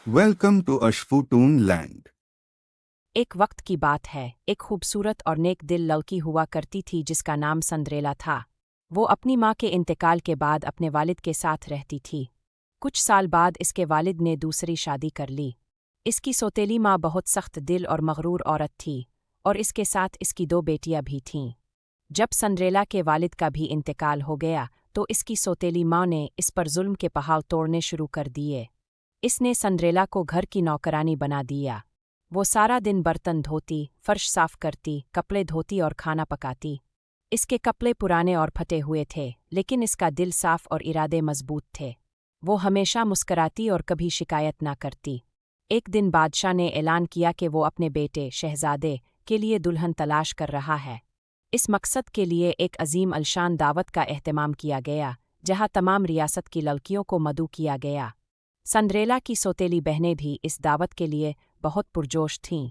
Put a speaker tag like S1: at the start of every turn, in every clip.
S1: Welcome to Ashfutun Land.
S2: एक वक्त की बात है, एक खूबसूरत और नेक दिल लड़की हुआ करती थी जिसका नाम संद्रेला था। वो अपनी माँ के इंतकाल के बाद अपने वालिद के साथ रहती थी। कुछ साल बाद इसके वालिद ने दूसरी शादी कर ली। इसकी सौतेली माँ बहुत सख्त दिल और मगरूर औरत थी और इसके साथ इसकी 2 बेटियां भी थीं। जब संद्रेला के वालिद का भी इंतकाल हो गया तो इसकी सौतेली माँ ने इस पर जुल्म के पहाड़ तोड़ने शुरू कर दिए। इसने संद्रेला को घर की नौकरानी बना दिया। वो सारा दिन बर्तन धोती, फर्श साफ करती, कपड़े धोती और खाना पकाती। इसके कपड़े पुराने और फटे हुए थे, लेकिन इसका दिल साफ और इरादे मजबूत थे। वो हमेशा मुस्कराती और कभी शिकायत ना करती। एक दिन बादशाह ने ऐलान किया कि वो अपने बेटे शहजादे के लिए दुल्हन तलाश कर रहा है। इस मकसद के लिए एक अजीम अलशान दावत का एहतमाम किया गया, जहाँ तमाम रियासत की लड़कियों को मदऊ किया गया। संद्रेला की सौतेली बहनें भी इस दावत के लिए बहुत पुरजोश थीं।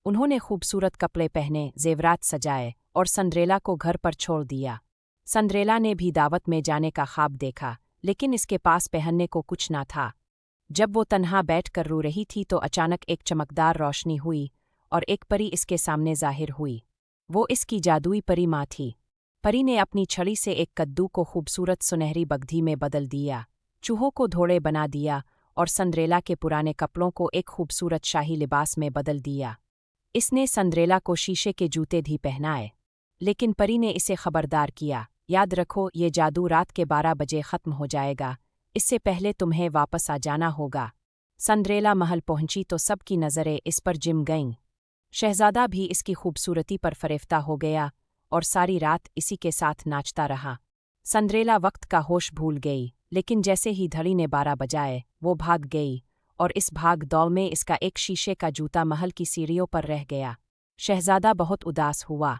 S2: उन्होंने खूबसूरत कपड़े पहने, जेवरात सजाए और संद्रेला को घर पर छोड़ दिया। संद्रेला ने भी दावत में जाने का ख्वाब देखा, लेकिन इसके पास पहनने को कुछ ना था। जब वो तन्हा बैठ कर रो रही थी तो अचानक एक चमकदार रोशनी हुई और एक परी इसके सामने जाहिर हुई। वो इसकी जादुई परी माँ थी। परी ने अपनी छड़ी से एक कद्दू को खूबसूरत सुनहरी बगधी में बदल दिया, चूहों को धोड़े बना दिया और संद्रेला के पुराने कपड़ों को एक खूबसूरत शाही लिबास में बदल दिया। इसने संद्रेला को शीशे के जूते भी पहनाए, लेकिन परी ने इसे खबरदार किया, याद रखो ये जादू रात के 12 बजे ख़त्म हो जाएगा, इससे पहले तुम्हें वापस आ जाना होगा। संद्रेला महल पहुंची तो सबकी नज़रें इस पर जिम गईं। शहजादा भी इसकी खूबसूरती पर फरेफ्ता हो गया और सारी रात इसी के साथ नाचता रहा। संद्रेला वक्त का होश भूल गई, लेकिन जैसे ही घड़ी ने 12 बजाए वो भाग गई और इस भाग दौड़ में इसका एक शीशे का जूता महल की सीढ़ियों पर रह गया। शहजादा बहुत उदास हुआ।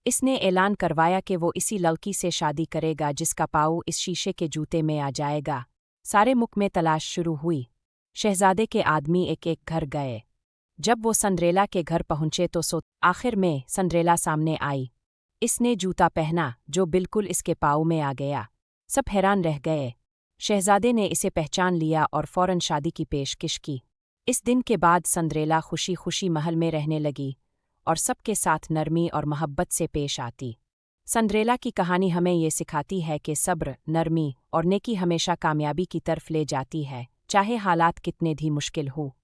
S2: इसने ऐलान करवाया कि वो इसी लड़की से शादी करेगा जिसका पाँव इस शीशे के जूते में आ जाएगा। सारे मुख में तलाश शुरू हुई। शहजादे के आदमी एक एक घर गए। जब वो संद्रेला के घर पहुंचे तो आखिर में संद्रेला सामने आई। इसने जूता पहना जो बिल्कुल इसके पाँव में आ गया। सब हैरान रह गए। शहजादे ने इसे पहचान लिया और फौरन शादी की पेशकश की। इस दिन के बाद संद्रेला खुशी खुशी महल में रहने लगी और सबके साथ नरमी और मोहब्बत से पेश आती। संद्रेला की कहानी हमें ये सिखाती है कि सब्र, नरमी और नेकी हमेशा कामयाबी की तरफ ले जाती है, चाहे हालात कितने भी मुश्किल हो।